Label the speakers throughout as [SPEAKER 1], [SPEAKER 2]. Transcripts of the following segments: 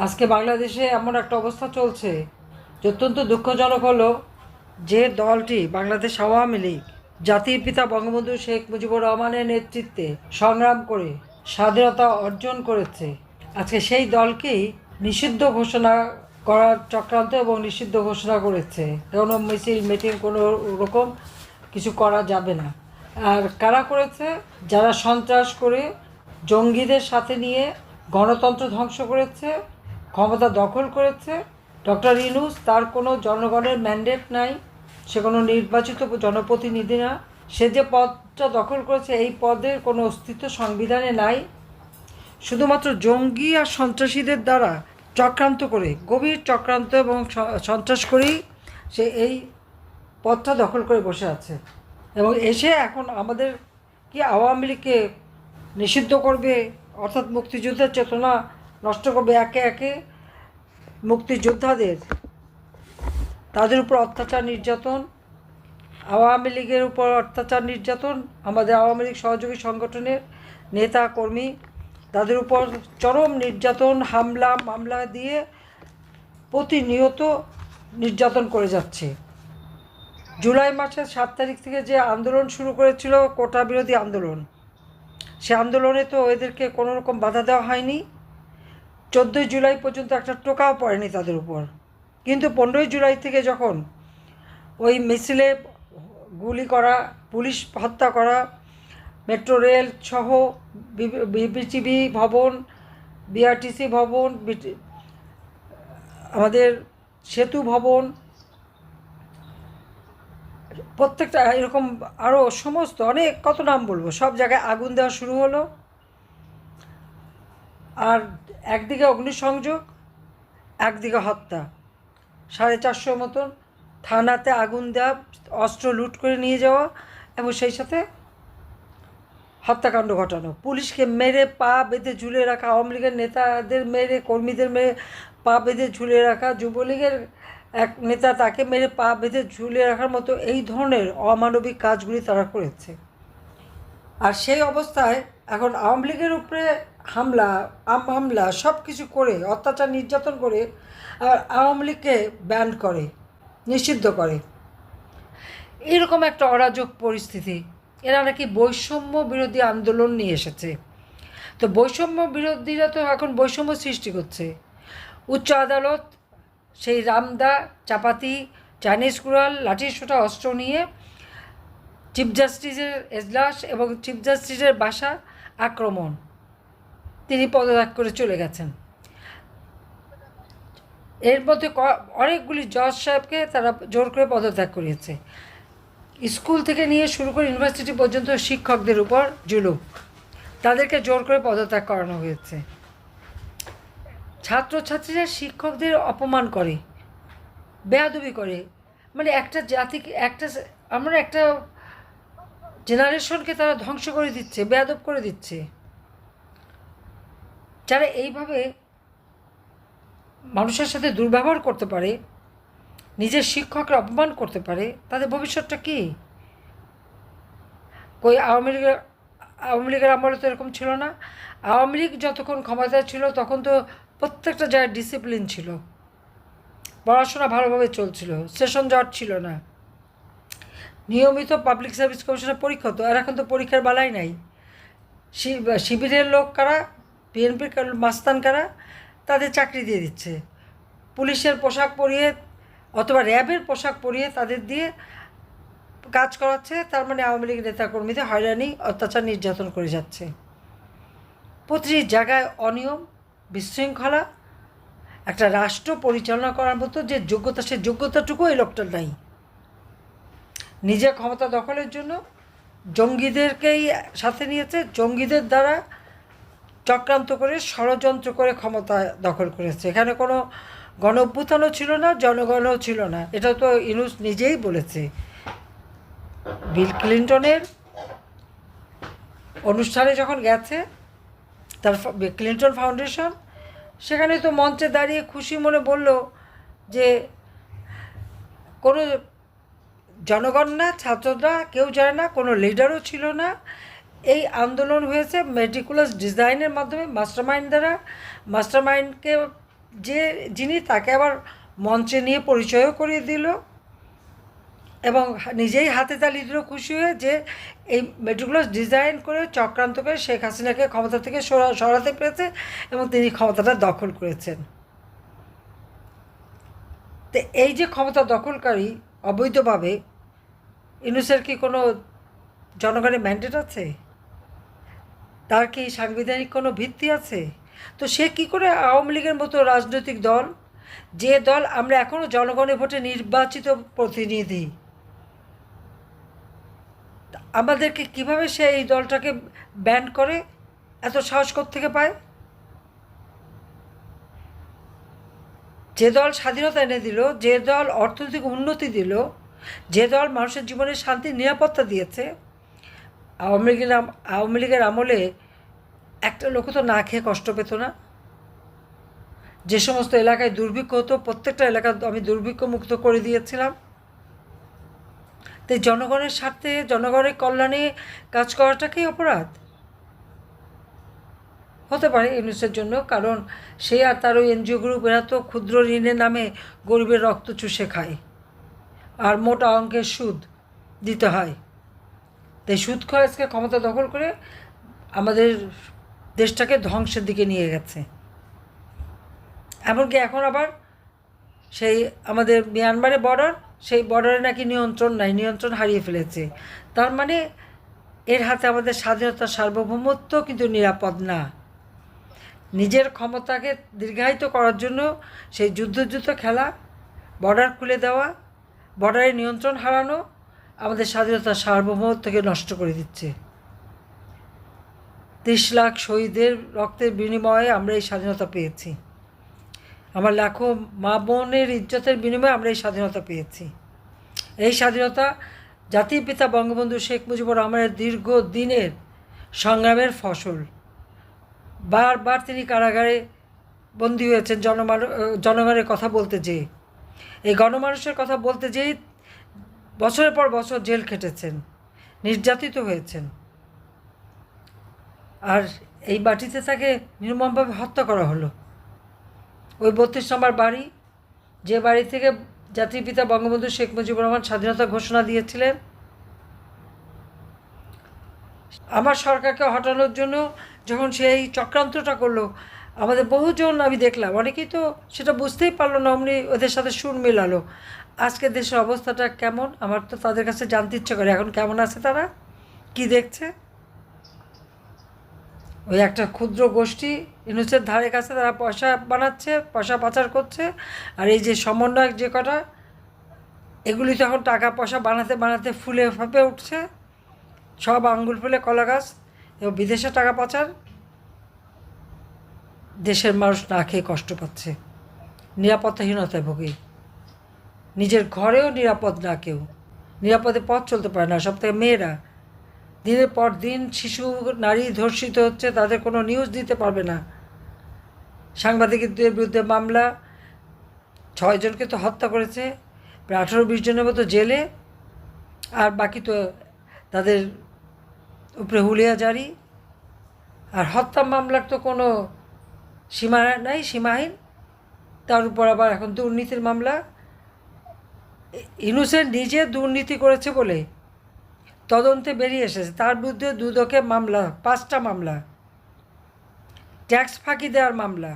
[SPEAKER 1] আজকে বাংলাদেশে এমন একটা অবস্থা চলছে যে অত্যন্ত দুঃখজনক হলো যে দলটি বাংলাদেশ আওয়ামী লীগ জাতির পিতা বঙ্গবন্ধু শেখ মুজিবুর রহমানের নেতৃত্বে সংগ্রাম করে স্বাধীনতা অর্জন করেছে, আজকে সেই দলকেই নিষিদ্ধ ঘোষণা করার চক্রান্ত এবং নিষিদ্ধ ঘোষণা করেছে। কোনো মিছিল মিটিং কোনো রকম কিছু করা যাবে না। আর কারা করেছে? যারা সন্ত্রাস করে জঙ্গিদের সাথে নিয়ে গণতন্ত্র ধ্বংস করেছে, ক্ষমতা দখল করেছে। ডক্টর ইউনূস, তার কোনো জনগণের ম্যান্ডেট নাই, সে কোনো নির্বাচিত জনপ্রতিনিধি না। সে যে পদটা দখল করেছে এই পদের কোনো অস্তিত্ব সংবিধানে নাই। শুধুমাত্র জঙ্গি আর সন্ত্রাসীদের দ্বারা চক্রান্ত করে, গভীর চক্রান্ত এবং সন্ত্রাস করেই সে এই পদটা দখল করে বসে আছে। এবং এসে এখন আমাদের কি আওয়ামী লীগকে নিষিদ্ধ করবে, অর্থাৎ মুক্তিযুদ্ধের চেতনা নষ্ট করবে। একে একে মুক্তিযোদ্ধাদের, তাদের উপর অত্যাচার নির্যাতন, আওয়ামী লীগের উপর অত্যাচার নির্যাতন, আমাদের আওয়ামী লীগ সহযোগী সংগঠনের নেতা কর্মী, তাদের উপর চরম নির্যাতন, হামলা মামলা দিয়ে প্রতিনিয়ত নির্যাতন করে যাচ্ছে। জুলাই মাসের 7 তারিখ থেকে যে আন্দোলন শুরু করেছিল, কোটা বিরোধী আন্দোলন, সে আন্দোলনে তো এদেরকে কোনো রকম বাধা দেওয়া হয়নি। 14ই জুলাই পর্যন্ত একটা টোকাও পড়েনি তাদের উপর। কিন্তু 15ই জুলাই থেকে যখন ওই মিছিলে গুলি করা, পুলিশ হত্যা করা, মেট্রো রেল সহ বিপিটিভি ভবন, বিআরটিসি ভবন, আমাদের সেতু ভবন, প্রত্যেকটা এরকম আরও সমস্ত অনেক, কত নাম বলবো, সব জায়গায় আগুন দেওয়া শুরু হলো। আর একদিকে অগ্নিসংযোগ, একদিকে হত্যা। 450 মতন থানাতে আগুন দেওয়া, অস্ত্র লুট করে নিয়ে যাওয়া এবং সেই সাথে হত্যাকাণ্ড ঘটানো। পুলিশকে মেরে পা বেঁধে ঝুলে রাখা, আওয়ামী লীগের নেতাদের মেরে, কর্মীদের মেরে পা বেঁধে ঝুলে রাখা, যুবলীগের এক নেতা তাকে মেরে পা বেঁধে ঝুলে রাখার মতো এই ধরনের অমানবিক কাজগুলি তারা করেছে। আর সেই অবস্থায় এখন আওয়ামী লীগের উপরে হামলা সব কিছু করে, অত্যাচার নির্যাতন করে, আর আওয়ামী লীগকে ব্যান করে, নিষিদ্ধ করে। এরকম একটা অরাজক পরিস্থিতি। এরা নাকি বৈষম্য বিরোধী আন্দোলন নিয়ে এসেছে। তো বৈষম্য বিরোধীরা তো এখন বৈষম্য সৃষ্টি করছে। উচ্চ আদালত সেই রামদা, চাপাতি, চাইনিজ কুড়াল, লাঠিসোঁটা অস্ত্র নিয়ে চিফ জাস্টিসের এজলাস এবং চিফ জাস্টিসের বাসা আক্রমণ, তিনি পদত্যাগ করে চলে গেছেন। এর মধ্যে অনেকগুলি জজ সাহেবকে তারা জোর করে পদত্যাগ করিয়েছে। স্কুল থেকে নিয়ে শুরু করে ইউনিভার্সিটি পর্যন্ত শিক্ষকদের উপর জুলুম, তাদেরকে জোর করে পদত্যাগ করানো হয়েছে। ছাত্রছাত্রীরা শিক্ষকদের অপমান করে, বেয়াদবি করে, মানে একটা জাতিকে, আমরা একটা জেনারেশনকে তারা ধ্বংস করে দিচ্ছে, বেয়াদব করে দিচ্ছে। যারা এইভাবে মানুষের সাথে দুর্ব্যবহার করতে পারে, নিজের শিক্ষকরা অপমান করতে পারে, তাদের ভবিষ্যৎটা কী? কই আওয়ামী লীগের আমলে তো এরকম ছিল না। আওয়ামী লীগ যতক্ষণ ক্ষমতায় ছিল তখন তো প্রত্যেকটা জায়গায় ডিসিপ্লিন ছিল, পড়াশোনা ভালোভাবে চলছিল, সেশন জট ছিল না, নিয়মিত পাবলিক সার্ভিস কমিশনের পরীক্ষা হতো। আর এখন তো পরীক্ষার বালাই নাই। শিবিরের লোক কারা, বিএনপির মাস্তান কারা, তাদের চাকরি দিয়ে দিচ্ছে। পুলিশের পোশাক পরিয়ে অথবা র্যাবের পোশাক পরিয়ে তাদের দিয়ে কাজ করাচ্ছে। তার মানে আওয়ামী লীগ নেতাকর্মীদের হয়রানি, অত্যাচার, নির্যাতন করে যাচ্ছে। প্রতিটি জায়গায় অনিয়ম, বিশৃঙ্খলা। একটা রাষ্ট্র পরিচালনা করার মতো যে যোগ্যতা, সে যোগ্যতাটুকু এই লোকটার নাই। নিজের ক্ষমতা দখলের জন্য জঙ্গিদেরকেই সাথে নিয়েছে, জঙ্গিদের দ্বারা চক্রান্ত করে, ষড়যন্ত্র করে ক্ষমতা দখল করেছে। এখানে কোনো গণ অভ্যুত্থানও ছিল না, জনগণও ছিল না। এটা তো ইউনূস নিজেই বলেছে। বিল ক্লিন্টনের অনুষ্ঠানে যখন গেছে, তার ক্লিন্টন ফাউন্ডেশন, সেখানে তো মঞ্চে দাঁড়িয়ে খুশি মনে বলল যে কোনো জনগণ না, ছাত্ররা কেউ যায় না, কোনো লিডারও ছিল না। এই আন্দোলন হয়েছে মেটিকুলাস ডিজাইনের মাধ্যমে, মাস্টারমাইন্ড দ্বারা। মাস্টারমাইন্ডকে যে যিনি তাকে আবার মঞ্চে নিয়ে পরিচয়ও করিয়ে দিল এবং নিজেই হাতে তালি দিল খুশি হয়ে যে এই মেট্রোগুলো ডিজাইন করে চক্রান্ত করে শেখ হাসিনাকে ক্ষমতা থেকে সরাতে পেরেছে এবং তিনি ক্ষমতাটা দখল করেছেন। তো এই যে ক্ষমতা দখলকারী অবৈধভাবে, ইউনূসের কি কোনো জনগণের ম্যান্ডেট আছে? তার কি সাংবিধানিক কোনো ভিত্তি আছে? তো সে কি করে আওয়ামী লীগের মতো রাজনৈতিক দল, যে দল আমরা এখনও জনগণের ভোটে নির্বাচিত প্রতিনিধি, আমাদেরকে কিভাবে সে এই দলটাকে ব্যান করে? এত সাহস থেকে পায়? যে দল স্বাধীনতা এনে দিল, যে দল অর্থনৈতিক উন্নতি দিল, যে দল মানুষের জীবনে শান্তি নিরাপত্তা দিয়েছে, আওয়ামী লীগের আমলে একটা লোক তো না খেয়ে কষ্ট পেত না। যে সমস্ত এলাকায় দুর্ভিক্ষ হতো প্রত্যেকটা এলাকা আমি দুর্ভিক্ষ মুক্ত করে দিয়েছিলাম। তাই জনগণের স্বার্থে, জনগণের কল্যাণে কাজ করাটাকেই অপরাধ হতে পারে ইউনূসের জন্য, কারণ সে আর তার ওই এনজিও গ্রুপ এরা তো ক্ষুদ্র ঋণের নামে গরিবের রক্ত চুষে খায় আর মোটা অঙ্কের সুদ দিতে হয়। তাই সুদ খরচকে ক্ষমতা দখল করে আমাদের দেশটাকে ধ্বংসের দিকে নিয়ে গেছে। এমনকি এখন আবার সেই আমাদের মিয়ানমারের বর্ডার, সেই বর্ডারে নাকি নিয়ন্ত্রণ নাই, নিয়ন্ত্রণ হারিয়ে ফেলেছে। তার মানে এর হাতে আমাদের স্বাধীনতা, সার্বভৌমত্ব কিন্তু নিরাপদ না। নিজের ক্ষমতাকে দীর্ঘায়িত করার জন্য সেই যুদ্ধ খেলা, বর্ডার খুলে দেওয়া, বর্ডারে নিয়ন্ত্রণ হারানো আমাদের স্বাধীনতা, সার্বভৌমত্বকে নষ্ট করে দিচ্ছে। 30 লাখ শহীদের রক্তের বিনিময়ে আমরা এই স্বাধীনতা পেয়েছি। আমার লাখো মা বোনের ইজ্জতের বিনিময়ে আমরা এই স্বাধীনতা পেয়েছি। এই স্বাধীনতা জাতির পিতা বঙ্গবন্ধু শেখ মুজিবুর রহমানের দীর্ঘ দিনের সংগ্রামের ফসল। বারবার তিনি কারাগারে বন্দী হয়েছেন জনগণের কথা বলতে যেয়ে, এই গণমানুষের কথা বলতে যেয়েই বছরের পর বছর জেল খেটেছেন, নির্যাতিত হয়েছেন। আর এই মাটিতে তাকে নির্মমভাবে হত্যা করা হলো। ওই 32 নম্বর বাড়ি, যে বাড়ি থেকে জাতির পিতা বঙ্গবন্ধু শেখ মুজিবুর রহমান স্বাধীনতা ঘোষণা দিয়েছিলেন, আমার সরকারকে হটানোর জন্য যখন সেই চক্রান্তটা করলো, আমাদের বহুজন আমি দেখলাম, অনেকেই তো সেটা বুঝতেই পারলো না, অমনি ওদের সাথে সুর মেলালো। আজকে দেশের অবস্থাটা কেমন আমার তো তাদের কাছে জানতে ইচ্ছে করে, এখন কেমন আছে তারা, কি দেখছে? ওই একটা ক্ষুদ্র গোষ্ঠী ইউনূসের ধারে কাছে তারা পয়সা বানাচ্ছে, পয়সা পাচার করছে। আর এই যে সমন্বয়ক যে কটা, এগুলি তখন টাকা পয়সা বানাতে বানাতে ফুলে ফাঁপে উঠছে, সব আঙ্গুল ফুলে কলা গাছ, এবং বিদেশে টাকা পাচার। দেশের মানুষ না খেয়ে কষ্ট পাচ্ছে, নিরাপত্তাহীনতায় ভোগে, নিজের ঘরেও নিরাপদ না, কেউ নিরাপদে পথ চলতে পারে না। সব থেকে মেয়েরা দিনের পর দিন শিশু নারী ধর্ষিত হচ্ছে, তাদের কোনো নিউজ দিতে পারবে না। সাংবাদিকদের বিরুদ্ধে মামলা, 6 জনকে তো হত্যা করেছে, প্রায় 18-20 জনের মতো জেলে, আর বাকি তো তাদের উপরে হুলিয়া জারি। আর হত্যা মামলার তো কোনো সীমা নাই, সীমাহীন। তার উপর আবার এখন দুর্নীতির মামলা। ইউনূসের নিজে দুর্নীতি করেছে বলে তদন্তে বেরিয়ে এসেছে, তার বিরুদ্ধে দুদকে মামলা, 5টা মামলা, ট্যাক্স ফাঁকি দেওয়ার মামলা।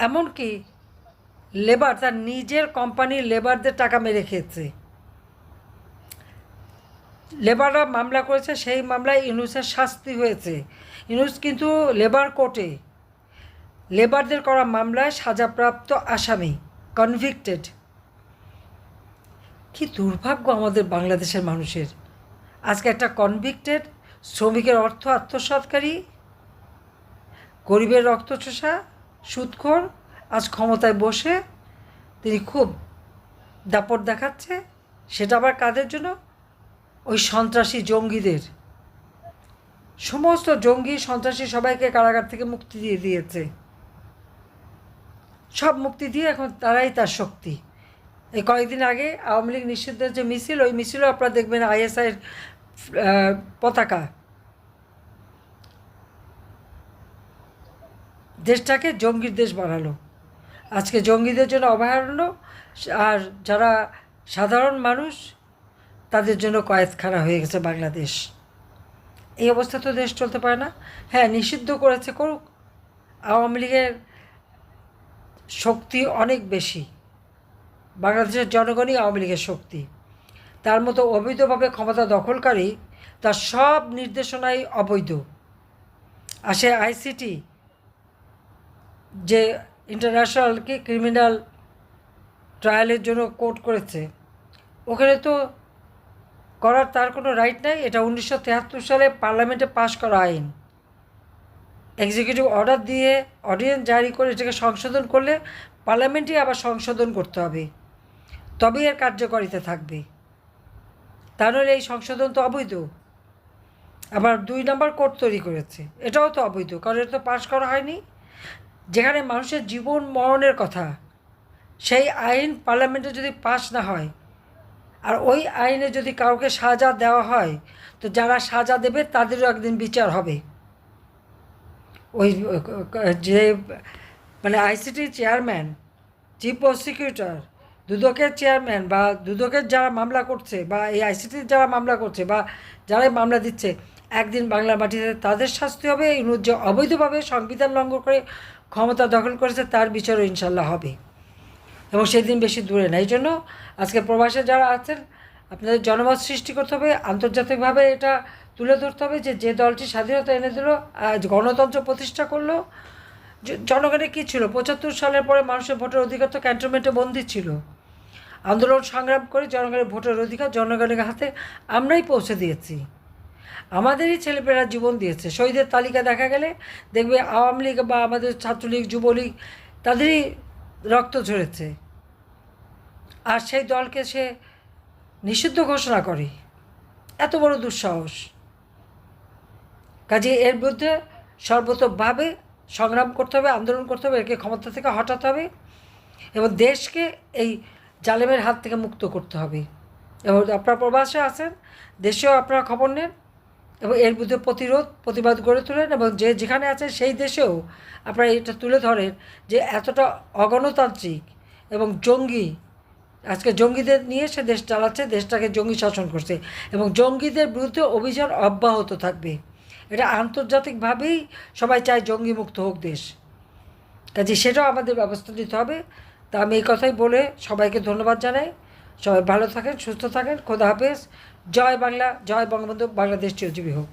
[SPEAKER 1] এমনকি লেবার, তার নিজের কোম্পানির লেবারদের টাকা মেরে খেয়েছে। লেবাররা মামলা করেছে, সেই মামলায় ইউনূসের শাস্তি হয়েছে। ইউনূস কিন্তু লেবার কোর্টে লেবারদের করা মামলায় সাজাপ্রাপ্ত আসামি, কনভিক্টেড। কি দুর্ভাগ্য আমাদের বাংলাদেশের মানুষের। আজকে একটা কনভিক্টেড শ্রমিকের অর্থ আত্মসাৎকারী, গরিবের রক্তচোষা, সুদখোর আজ ক্ষমতায় বসে তিনি খুব দাপট দেখাচ্ছে। সেটা আবার কাদের জন্য? ওই সন্ত্রাসী জঙ্গিদের। সমস্ত জঙ্গি সন্ত্রাসী সবাইকে কারাগার থেকে মুক্তি দিয়ে দিয়েছে, সব মুক্তি দিয়ে এখন তারাই তার শক্তি। এই কয়েকদিন আগে আওয়ামী লীগ নিষিদ্ধের যে মিছিল, ওই মিছিলও আপনারা দেখবেন আইএসআইয়ের পতাকা। দেশটাকে জঙ্গির দেশ বানালো। আজকে জঙ্গিদের জন্য অভয়ারণ্য, আর যারা সাধারণ মানুষ তাদের জন্য কয়েদখানা হয়ে গেছে বাংলাদেশ। এই অবস্থা তো দেশ চলতে পারে না। হ্যাঁ, নিষিদ্ধ করেছে, করুক। আওয়ামী লীগের শক্তি অনেক বেশি, বাংলাদেশের জনগণই আওয়ামী লীগের শক্তি। তার মতো অবৈধভাবে ক্ষমতা দখলকারী, তার সব নির্দেশনাই অবৈধ। আসে আইসিটি যে ইন্টারন্যাশনাল ক্রিমিনাল ট্রায়ালের জন্য কোর্ট করেছে, ওখানে তো করার তার কোনো রাইট নাই। এটা 1973 সালে পার্লামেন্টে পাশ করা আইন। এক্সিকিউটিভ অর্ডার দিয়ে অর্ডিন্যান্স জারি করে এটাকে সংশোধন করলে পার্লামেন্টই আবার সংশোধন করতে হবে, তবেই এর কার্যকারিতা থাকবে। তা নাহলে এই সংশোধন তো অবৈধ। আবার 2 নম্বর কোর্ট তৈরি করেছে, এটাও তো অবৈধ, কারণ এটা তো পাশ করা হয়নি। যেখানে মানুষের জীবন মরণের কথা, সেই আইন পার্লামেন্টে যদি পাশ না হয়, আর ওই আইনে যদি কাউকে সাজা দেওয়া হয়, তো যারা সাজা দেবে তাদেরও একদিন বিচার হবে। ওই যে মানে আইসিটির চেয়ারম্যান, চিফ প্রসিকিউটর, দুদকের চেয়ারম্যান, বা দুদকের যারা মামলা করছে, বা এই আইসিটির যারা মামলা করছে, বা যারাই মামলা দিচ্ছে, একদিন বাংলা মাটিতে তাদের শাস্তি হবে। যে অবৈধভাবে সংবিধান লঙ্ঘন করে ক্ষমতা দখল করেছে তার বিচারও ইনশাল্লাহ হবে, এবং সেদিন বেশি দূরে না। এই জন্য আজকে প্রবাসে যারা আছেন, আপনাদের জনমত সৃষ্টি করতে হবে, আন্তর্জাতিকভাবে এটা তুলে ধরতে হবে যে যে দলটি স্বাধীনতা এনে দিল, গণতন্ত্র প্রতিষ্ঠা করলো। জনগণের কী ছিল? 75 সালের পরে মানুষের ভোটের অধিকার তো ক্যান্টনমেন্টে বন্দী ছিল। আন্দোলন সংগ্রাম করে জনগণের ভোটের অধিকার জনগণের হাতে আমরাই পৌঁছে দিয়েছি। আমাদেরই ছেলেমেয়েরা জীবন দিয়েছে। শহীদের তালিকা দেখা গেলে দেখবে আওয়ামী লীগ বা আমাদের ছাত্রলীগ, যুবলীগ, তাদেরই রক্ত ঝরেছে। আর সেই দলকে সে নিষিদ্ধ ঘোষণা করে, এত বড় দুঃসাহস। কাজে এর বিরুদ্ধে সর্বতোভাবে সংগ্রাম করতে হবে, আন্দোলন করতে হবে, একে ক্ষমতা থেকে হটাতে হবে, এবং দেশকে এই জালেমের হাত থেকে মুক্ত করতে হবে। এবং আপনারা প্রবাসে আছেন, দেশেও আপনারা খবর নেন, এবং এর বিরুদ্ধে প্রতিবাদ গড়ে তোলেন, এবং যে যেখানে আছেন সেই দেশেও আপনারা এটা তুলে ধরেন যে এতটা অগণতান্ত্রিক এবং জঙ্গি, আজকে জঙ্গিদের নিয়ে সে দেশ চালাচ্ছে, দেশটাকে জঙ্গি শাসন করছে, এবং জঙ্গিদের বিরুদ্ধে অভিযান অব্যাহত থাকবে। এটা আন্তর্জাতিকভাবেই সবাই চায় জঙ্গিমুক্ত হোক দেশ। কাজে সেটাও আমাদের ব্যবস্থা নিতে হবে। তা আমি এই কথাই বলে সবাইকে ধন্যবাদ জানাই। সবাই ভালো থাকেন, সুস্থ থাকেন। খোদা হাফেজ। জয় বাংলা, জয় বঙ্গবন্ধু, বাংলাদেশ চিরজীবী হোক।